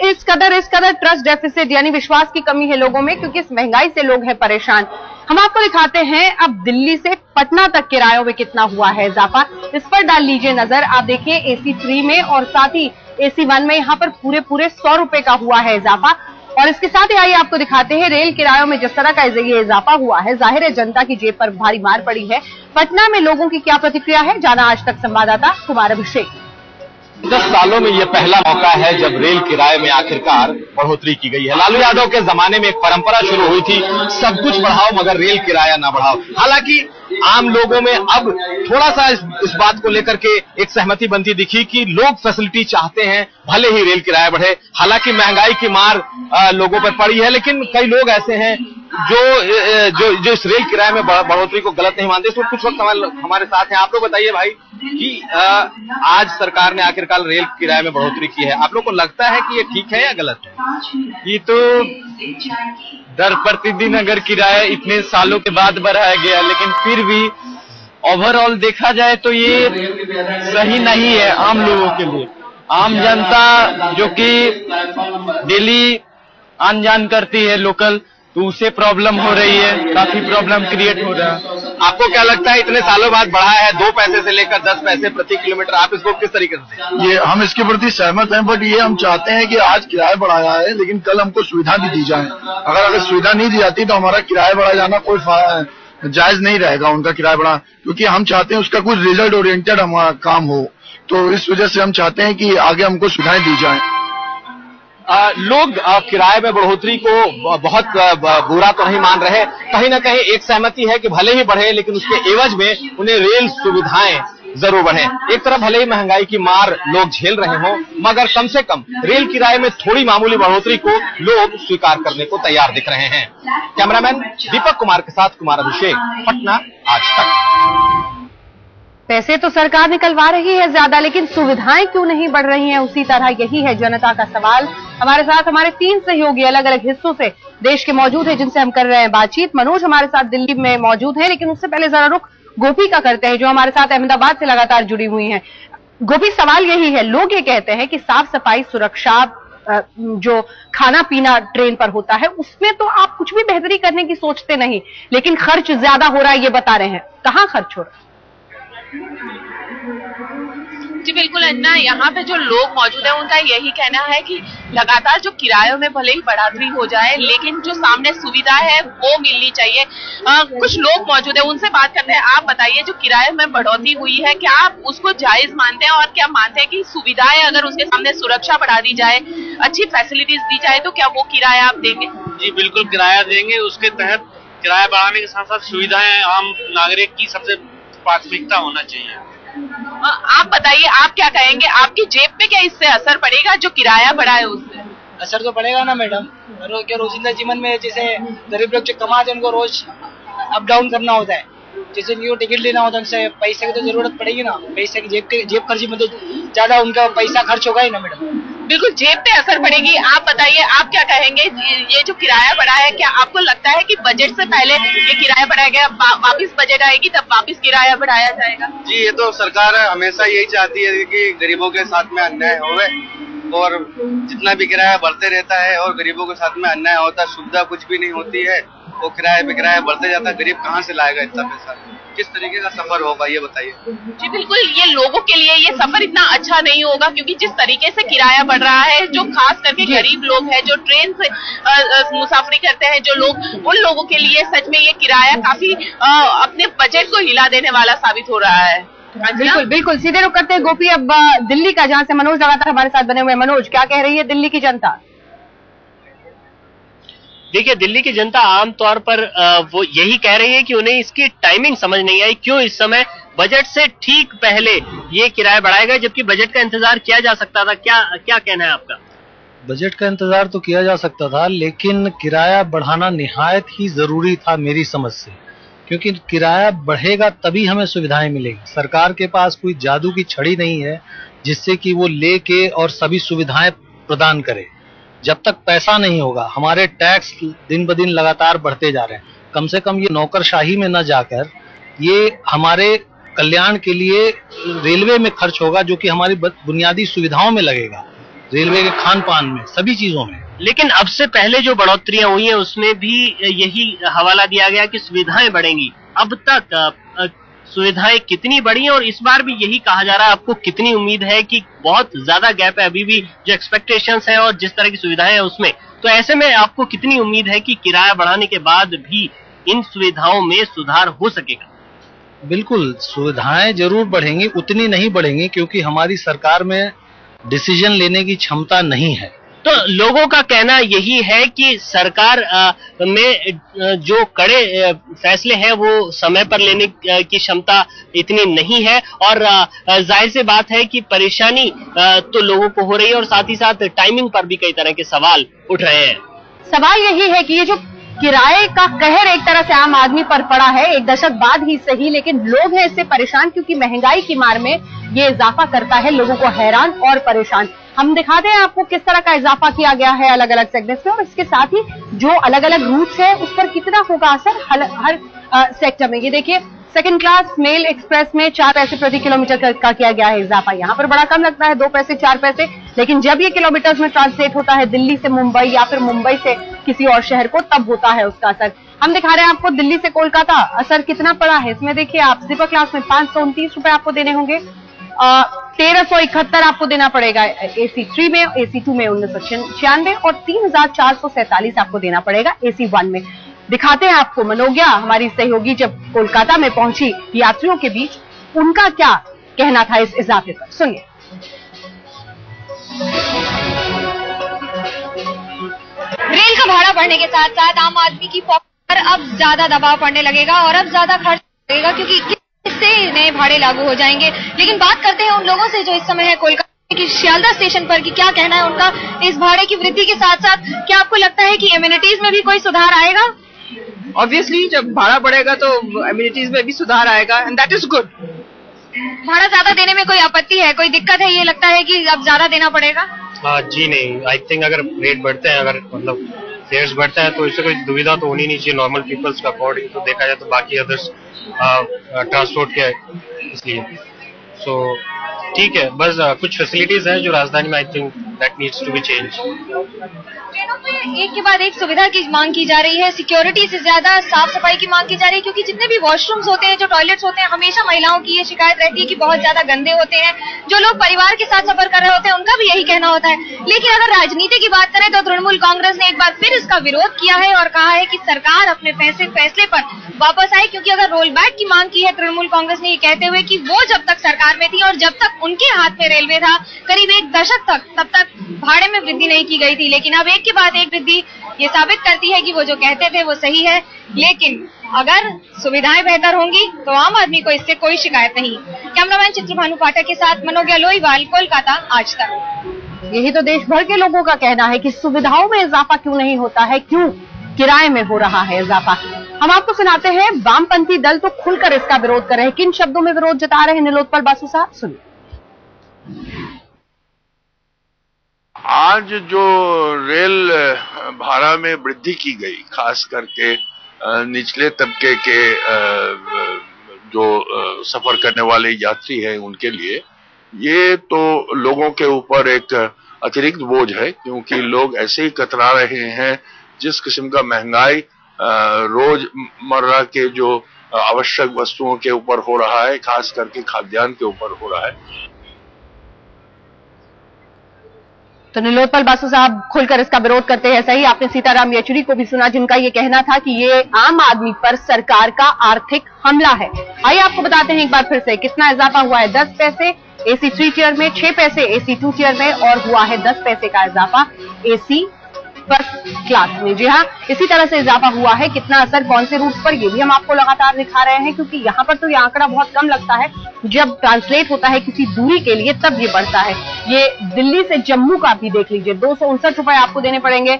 इस कदर ट्रस्ट डेफिसिट यानी विश्वास की कमी है लोगों में, क्योंकि इस महंगाई से लोग हैं परेशान। हम आपको दिखाते हैं अब दिल्ली से पटना तक किरायों में कितना हुआ है इजाफा। इस पर डाल लीजिए नजर। आप देखिए AC 3 में और साथ ही AC 1 में यहाँ पर पूरे 100 रुपए का हुआ है इजाफा। और इसके साथ ही आइए आपको दिखाते हैं रेल किरायों में जिस तरह का ये इजाफा हुआ है, जाहिर है जनता की जेब पर भारी मार पड़ी है। पटना में लोगों की क्या प्रतिक्रिया है, जाना आज तक संवाददाता कुमार अभिषेक। 10 सालों में यह पहला मौका है जब रेल किराए में आखिरकार बढ़ोतरी की गई है। लालू यादव के जमाने में एक परंपरा शुरू हुई थी, सब कुछ बढ़ाओ मगर रेल किराया ना बढ़ाओ। हालांकि आम लोगों में अब थोड़ा सा इस बात को लेकर के एक सहमति बनती दिखी कि लोग फैसिलिटी चाहते हैं, भले ही रेल किराया बढ़े। हालांकि महंगाई की मार लोगों पर पड़ी है, लेकिन कई लोग ऐसे हैं जो इस रेल किराए में बढ़ोतरी को गलत नहीं मानते। तो कुछ वक्त हमारे साथ हैं। आप लोग बताइए भाई कि आज सरकार ने आखिरकार रेल किराए में बढ़ोतरी की है, आप लोग को लगता है कि ये ठीक है या गलत है? ये तो दर प्रतिदिन अगर किराया इतने सालों के बाद बढ़ाया गया, लेकिन फिर भी ओवरऑल देखा जाए तो ये सही नहीं है आम लोगों के लिए। आम जनता जो कि डेली आन जान करती है लोकल, तो उसे प्रॉब्लम हो रही है, काफी प्रॉब्लम क्रिएट हो रहा है। आपको क्या लगता है इतने सालों बाद बढ़ा है 2 पैसे से लेकर 10 पैसे प्रति किलोमीटर, आप इसको किस तरीके से? ये हम इसके प्रति सहमत हैं, बट ये हम चाहते हैं कि आज किराया बढ़ाया है लेकिन कल हमको सुविधा भी दी जाए। अगर सुविधा नहीं दी जाती तो हमारा किराया बढ़ा जाना कोई जायज नहीं रहेगा उनका किराया बढ़ा, क्योंकि हम चाहते हैं उसका कुछ रिजल्ट ओरिएंटेड हमारा काम हो। तो इस वजह से हम चाहते हैं कि आगे हमको सुविधाएं दी जाए। लोग किराए में बढ़ोतरी को बहुत बुरा तो नहीं मान रहे, कहीं ना कहीं एक सहमति है कि भले ही बढ़े लेकिन उसके एवज में उन्हें रेल सुविधाएं जरूर बढ़े। एक तरफ भले ही महंगाई की मार लोग झेल रहे हों, मगर कम से कम रेल किराए में थोड़ी मामूली बढ़ोतरी को लोग स्वीकार करने को तैयार दिख रहे हैं। कैमरामैन दीपक कुमार के साथ कुमार अभिषेक, पटना आज तक। पैसे तो सरकार निकलवा रही है ज्यादा, लेकिन सुविधाएं क्यों नहीं बढ़ रही हैं उसी तरह, यही है जनता का सवाल। हमारे साथ हमारे 3 सहयोगी अलग अलग हिस्सों से देश के मौजूद हैं, जिनसे हम कर रहे हैं बातचीत। मनोज हमारे साथ दिल्ली में मौजूद है, लेकिन उससे पहले जरा रुख गोपी का करते हैं, जो हमारे साथ अहमदाबाद से लगातार जुड़ी हुई हैं। गोपी, सवाल यही है, लोग ये कहते हैं कि साफ सफाई, सुरक्षा, जो खाना पीना ट्रेन पर होता है उसमें तो आप कुछ भी बेहतरी करने की सोचते नहीं, लेकिन खर्च ज्यादा हो रहा है ये बता रहे हैं। कहाँ खर्च हो रहा है? जी बिल्कुल अन्ना, यहाँ पे जो लोग मौजूद हैं उनका यही कहना है कि लगातार जो किरायों में भले ही बढ़ोतरी हो जाए, लेकिन जो सामने सुविधा है वो मिलनी चाहिए। कुछ लोग मौजूद हैं, उनसे बात करते हैं। आप बताइए, जो किराए में बढ़ोतरी हुई है, क्या आप उसको जायज मानते हैं और क्या मानते हैं कि सुविधाएं अगर उसके सामने सुरक्षा बढ़ा दी जाए, अच्छी फैसिलिटीज दी जाए, तो क्या वो किराया आप देंगे? जी बिल्कुल किराया देंगे। उसके तहत किराया बढ़ाने के साथ साथ सुविधाएं आम नागरिक की सबसे प्राथमिकता होना चाहिए। आप बताइए, आप क्या कहेंगे, आपकी जेब पे क्या इससे असर पड़ेगा जो किराया बढ़ा है उससे? असर तो पड़ेगा ना मैडम, रोजिंदा जीवन में जैसे गरीब लोग जो कमाते हैं उनको रोज अप डाउन करना होता है, जैसे उनको टिकट लेना होता है, उनसे पैसे की तो जरूरत पड़ेगी ना। पैसे की जेब खर्ची में तो ज्यादा उनका पैसा खर्च होगा ही ना मैडम। बिल्कुल जेब पे असर पड़ेगी। आप बताइए, आप क्या कहेंगे, ये जो किराया बढ़ा है, क्या आपको लगता है कि बजट से पहले ये किराया बढ़ाया गया, वापिस बजट आएगी तब वापिस किराया बढ़ाया जाएगा? जी ये तो सरकार हमेशा यही चाहती है कि गरीबों के साथ में अन्याय होवे और जितना भी किराया बढ़ते रहता है और गरीबों के साथ में अन्याय होता है, सुविधा कुछ भी नहीं होती है, वो किराए पे किराया बढ़ते जाता है। गरीब कहाँ से लाएगा इतना पैसा? किस तरीके का सफर होगा ये बताइए। जी बिल्कुल, ये लोगों के लिए ये सफर इतना अच्छा नहीं होगा, क्योंकि जिस तरीके से किराया बढ़ रहा है, जो खास करके गरीब लोग हैं, जो ट्रेन से मुसाफरी करते हैं जो लोग, उन लोगों के लिए सच में ये किराया काफी अपने बजट को हिला देने वाला साबित हो रहा है। बिल्कुल बिल्कुल, सीधे रुख करते हैं गोपी अब दिल्ली का, जहां से मनोज लगातार हमारे साथ बने हुए हैं। मनोज, क्या कह रही है दिल्ली की जनता? देखिए, दिल्ली की जनता आमतौर पर वो यही कह रही है कि उन्हें इसकी टाइमिंग समझ नहीं आई, क्यों इस समय बजट से ठीक पहले ये किराया बढ़ाया गया, जबकि बजट का इंतजार किया जा सकता था। क्या कहना है आपका? बजट का इंतजार तो किया जा सकता था, लेकिन किराया बढ़ाना निहायत ही जरूरी था मेरी समझ से, क्योंकि किराया बढ़ेगा तभी हमें सुविधाएं मिलेगी। सरकार के पास कोई जादू की छड़ी नहीं है जिससे कि वो लेके और सभी सुविधाएं प्रदान करे। जब तक पैसा नहीं होगा, हमारे टैक्स दिन ब दिन लगातार बढ़ते जा रहे हैं। कम से कम ये नौकरशाही में न जाकर ये हमारे कल्याण के लिए रेलवे में खर्च होगा, जो कि हमारी बुनियादी सुविधाओं में लगेगा, रेलवे के खान पान में, सभी चीजों में। लेकिन अब से पहले जो बढ़ोतरियां हुई हैं उसमें भी यही हवाला दिया गया कि सुविधाएं बढ़ेंगी। अब तक सुविधाएं कितनी बढ़ी हैं और इस बार भी यही कहा जा रहा है? आपको कितनी उम्मीद है कि बहुत ज्यादा गैप है अभी भी जो एक्सपेक्टेशंस है और जिस तरह की सुविधाएं हैं उसमें, तो ऐसे में आपको कितनी उम्मीद है कि किराया बढ़ाने के बाद भी इन सुविधाओं में सुधार हो सकेगा? बिल्कुल, सुविधाएं जरूर बढ़ेंगी, उतनी नहीं बढ़ेंगी क्योंकि हमारी सरकार में डिसीजन लेने की क्षमता नहीं है। तो लोगों का कहना यही है कि सरकार में जो कड़े फैसले हैं वो समय पर लेने की क्षमता इतनी नहीं है, और जाहिर सी बात है कि परेशानी तो लोगों को हो रही है और साथ ही साथ टाइमिंग पर भी कई तरह के सवाल उठ रहे हैं। सवाल यही है कि ये जो किराए का कहर एक तरह से आम आदमी पर पड़ा है, एक दशक बाद ही सही, लेकिन लोग हैं इससे परेशान क्योंकि महंगाई की मार में ये इजाफा करता है लोगों को हैरान और परेशान। हम दिखाते हैं आपको किस तरह का इजाफा किया गया है अलग अलग सेगमेंट्स में, और इसके साथ ही जो अलग अलग रूट्स है उस पर कितना होगा असर हर सेक्टर में। ये देखिए, सेकंड क्लास मेल एक्सप्रेस में 4 पैसे प्रति किलोमीटर का किया गया है इजाफा। यहाँ पर बड़ा कम लगता है, 2 पैसे 4 पैसे, लेकिन जब ये किलोमीटर्स में ट्रांसलेट होता है दिल्ली से मुंबई या फिर मुंबई से किसी और शहर को, तब होता है उसका असर। हम दिखा रहे हैं आपको दिल्ली से कोलकाता असर कितना पड़ा है। इसमें देखिए आप, स्लीपर क्लास में 529 रुपए आपको देने होंगे, 1371 आपको देना पड़ेगा AC 3 में, AC 2 में 1996 और 3447 आपको देना पड़ेगा AC 1 में। दिखाते हैं आपको मनोज्ञा हमारी सहयोगी जब कोलकाता में पहुंची यात्रियों के बीच, उनका क्या कहना था इस इजाफे पर, सुनिए। रेल का भाड़ा बढ़ने के साथ साथ आम आदमी की पॉकेट पर अब ज्यादा दबाव पड़ने लगेगा और अब ज्यादा खर्च लगेगा, क्योंकि इससे नए भाड़े लागू हो जाएंगे। लेकिन बात करते हैं उन लोगों से जो इस समय है कोलकाता की शियालदा स्टेशन पर, कि क्या कहना है उनका इस भाड़े की वृद्धि के साथ साथ। क्या आपको लगता है कि एमिनिटीज में भी कोई सुधार आएगा? ऑब्वियसली जब भाड़ा बढ़ेगा तो एमिनिटीज में भी सुधार आएगा, एंड दैट इज गुड। भाड़ा ज्यादा देने में कोई आपत्ति है, कोई दिक्कत है? ये लगता है कि अब ज्यादा देना पड़ेगा? जी नहीं, आई थिंक अगर रेट बढ़ते हैं, अगर मतलब फेयर्स बढ़ते हैं तो इससे कोई दुविधा तो होनी नहीं चाहिए नॉर्मल पीपल्स का अकॉर्डिंग तो देखा जाए तो बाकी अदर्स ट्रांसपोर्ट के, इसलिए सो ठीक है। बस कुछ फैसिलिटीज हैं जो राजधानी में I think that needs to be change. ट्रेनों में एक के बाद एक सुविधा की मांग की जा रही है, सिक्योरिटी से ज्यादा साफ सफाई की मांग की जा रही है, क्योंकि जितने भी वॉशरूम्स होते हैं, जो टॉयलेट्स होते हैं, हमेशा महिलाओं की ये शिकायत रहती है कि बहुत ज्यादा गंदे होते हैं। जो लोग परिवार के साथ सफर कर रहे होते हैं उनका भी यही कहना होता है। लेकिन अगर राजनीति की बात करें तो तृणमूल कांग्रेस ने एक बार फिर इसका विरोध किया है और कहा है कि सरकार अपने फैसले पर वापस आए, क्योंकि अगर रोल बैक की मांग की है तृणमूल कांग्रेस ने, ये कहते हुए कि वो जब तक सरकार में थी और जब तक उनके हाथ में रेलवे था करीब 1 दशक तक, तब तक भाड़े में वृद्धि नहीं की गई थी। लेकिन अब एक के बाद एक वृद्धि ये साबित करती है कि वो जो कहते थे वो सही है। लेकिन अगर सुविधाएं बेहतर होंगी तो आम आदमी को इससे कोई शिकायत नहीं। कैमरामैन चित्रभानु पाठक के साथ मनोज्ञा लोईवाल, कोलकाता, आज तक। यही तो देश भर के लोगों का कहना है कि सुविधाओं में इजाफा क्यों नहीं होता है, क्यों किराए में हो रहा है इजाफा। हम आपको सुनाते हैं, वामपंथी दल तो खुलकर इसका विरोध कर रहे हैं। किन शब्दों में विरोध जता रहे हैं नीलोत्पल बासु साहब, सुनिए। आज जो रेल भाड़ा में वृद्धि की गई, खास करके निचले तबके के जो सफर करने वाले यात्री हैं उनके लिए, ये तो लोगों के ऊपर एक अतिरिक्त बोझ है, क्योंकि लोग ऐसे ही कतरा रहे हैं। जिस किस्म का महंगाई रोजमर्रा के जो आवश्यक वस्तुओं के ऊपर हो रहा है, खास करके खाद्यान्न के ऊपर हो रहा है। तो नीलोत्पल बासु साहब खुलकर इसका विरोध करते हैं। सही, आपने सीताराम येचुरी को भी सुना, जिनका ये कहना था कि ये आम आदमी पर सरकार का आर्थिक हमला है। आइए आपको बताते हैं एक बार फिर से कितना इजाफा हुआ है। 10 पैसे AC 3 टियर में, 6 पैसे AC 2 टियर में और हुआ है 10 पैसे का इजाफा AC फर्स्ट क्लास में। जी हाँ, इसी तरह से इजाफा हुआ है। कितना असर कौन से रूट पर, ये भी हम आपको लगातार दिखा रहे हैं, क्योंकि यहाँ पर तो ये आंकड़ा बहुत कम लगता है। जब ट्रांसलेट होता है किसी दूरी के लिए तब ये बढ़ता है। ये दिल्ली से जम्मू का भी देख लीजिए, 259 रुपए आपको देने पड़ेंगे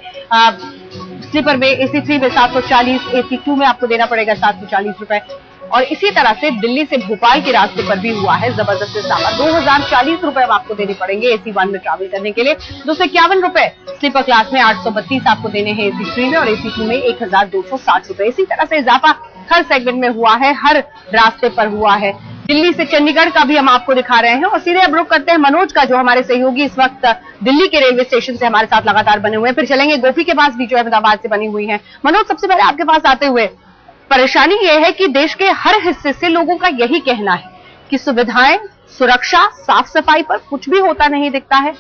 स्लीपर में, AC 3 में 740, AC 2 में आपको देना पड़ेगा 740 रुपए। और इसी तरह से दिल्ली से भोपाल के रास्ते पर भी हुआ है जबरदस्त इजाफा। 2040 रुपए अब आपको देने पड़ेंगे AC 1 में ट्रैवल करने के लिए। 251 रुपए स्लीपर क्लास में, 832 आपको देने हैं AC 3 में और AC 2 में 1260 रुपए। इसी तरह से इजाफा हर सेगमेंट में हुआ है, हर रास्ते पर हुआ है। दिल्ली से चंडीगढ़ का भी हम आपको दिखा रहे हैं। और सीधे अब रुक करते हैं मनोज का, जो हमारे सहयोगी इस वक्त दिल्ली के रेलवे स्टेशन से हमारे साथ लगातार बने हुए हैं। फिर चलेंगे गोपी के पास भी, जो अहमदाबाद से बनी हुई है। मनोज, सबसे पहले आपके पास आते हुए, परेशानी यह है कि देश के हर हिस्से से लोगों का यही कहना है कि सुविधाएं, सुरक्षा, साफ सफाई पर कुछ भी होता नहीं दिखता है।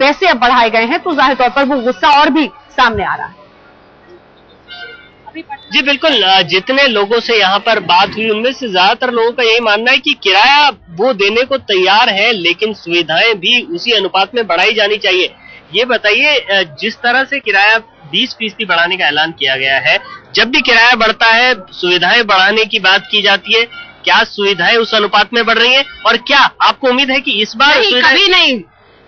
पैसे अब बढ़ाए गए हैं तो जाहिर तौर पर वो गुस्सा और भी सामने आ रहा है। जी बिल्कुल, जितने लोगों से यहाँ पर बात हुई उनमें से ज्यादातर लोगों का यही मानना है कि किराया वो देने को तैयार है, लेकिन सुविधाएं भी उसी अनुपात में बढ़ाई जानी चाहिए। ये बताइए, जिस तरह से किराया 20% बढ़ाने का ऐलान किया गया है, जब भी किराया बढ़ता है सुविधाएं बढ़ाने की बात की जाती है, क्या सुविधाएं उस अनुपात में बढ़ रही हैं? और क्या आपको उम्मीद है कि इस बार कभी नहीं,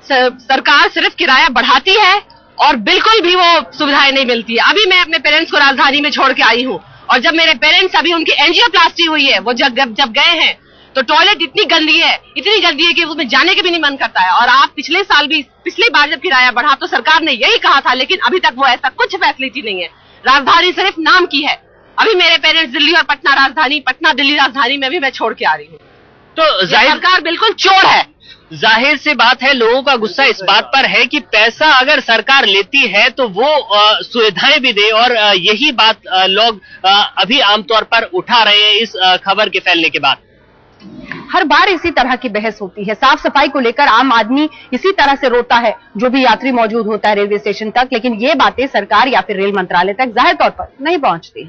सरकार सिर्फ किराया बढ़ाती है और बिल्कुल भी वो सुविधाएं नहीं मिलती है। अभी मैं अपने पेरेंट्स को राजधानी में छोड़ के आई हूँ और जब मेरे पेरेंट्स अभी उनकी एंजियोप्लास्टी हुई है, वो जब गए हैं तो टॉयलेट इतनी गंदी है कि उसमें जाने के भी नहीं मन करता है। और आप पिछली बार जब किराया बढ़ा तो सरकार ने यही कहा था, लेकिन अभी तक वो ऐसा कुछ फैसिलिटी नहीं है। राजधानी सिर्फ नाम की है। अभी मेरे पेरेंट्स दिल्ली और पटना दिल्ली राजधानी में भी मैं छोड़ के आ रही हूँ। तो सरकार बिल्कुल चोर है। जाहिर सी बात है, लोगों का गुस्सा इस बात पर है कि पैसा अगर सरकार लेती है तो वो सुविधाएं भी दे, और यही बात लोग अभी आमतौर पर उठा रहे हैं इस खबर के फैलने के बाद। हर बार इसी तरह की बहस होती है। साफ सफाई को लेकर आम आदमी इसी तरह से रोता है जो भी यात्री मौजूद होता है रेलवे स्टेशन तक, लेकिन ये बातें सरकार या फिर रेल मंत्रालय तक जाहिर तौर पर नहीं पहुंचती।